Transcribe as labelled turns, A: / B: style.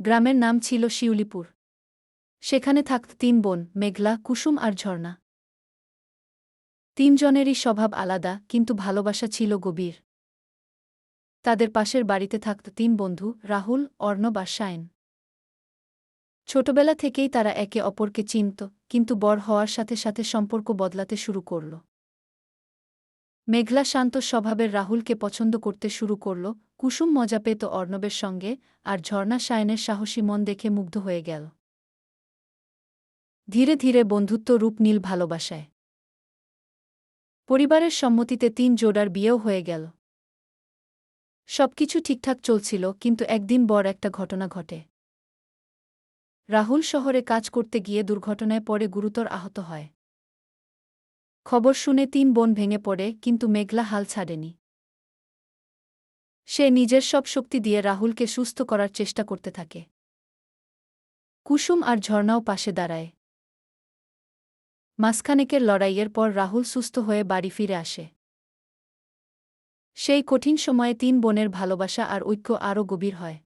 A: গ্রামের নাম ছিল শিউলিপুর। সেখানে থাকত ৩ বোন, মেঘলা, কুসুম আর ঝর্ণা। ৩ জনেরই স্বভাব আলাদা, কিন্তু ভালোবাসা ছিল গভীর। তাদের পাশের বাড়িতে থাকত ৩ বন্ধু, রাহুল, অর্ণব আর শায়ন। ছোটবেলা থেকেই তারা একে অপরকে চিনত, কিন্তু বড় হওয়ার সাথে সাথে সম্পর্ক বদলাতে শুরু করল। মেঘলা শান্ত স্বভাবের রাহুলকে পছন্দ করতে শুরু করল, কুসুম মজা পেত অর্ণবের সঙ্গে, আর ঝর্ণা শায়নের সাহসী মন দেখে মুগ্ধ হয়ে গেল। ধীরে ধীরে বন্ধুত্ব রূপ নিল ভালোবাসায়। পরিবারের সম্মতিতে ৩ জোড়ার বিয়েও হয়ে গেল। সবকিছু ঠিকঠাক চলছিল, কিন্তু একদিন বড় একটা ঘটনা ঘটে। রাহুল শহরে কাজ করতে গিয়ে দুর্ঘটনায় পড়ে গুরুতর আহত হয়। খবর শুনে ৩ বোন ভেঙে পড়ে, কিন্তু মেঘলা হাল ছাড়েনি। সে নিজের সব শক্তি দিয়ে রাহুলকে সুস্থ করার চেষ্টা করতে থাকে। কুসুম আর ঝর্ণাও পাশে দাঁড়ায়। মাসখানেকের লড়াইয়ের পর রাহুল সুস্থ হয়ে বাড়ি ফিরে আসে। সেই কঠিন সময়ে ৩ বোনের ভালোবাসা আর ঐক্য আরও গভীর হয়।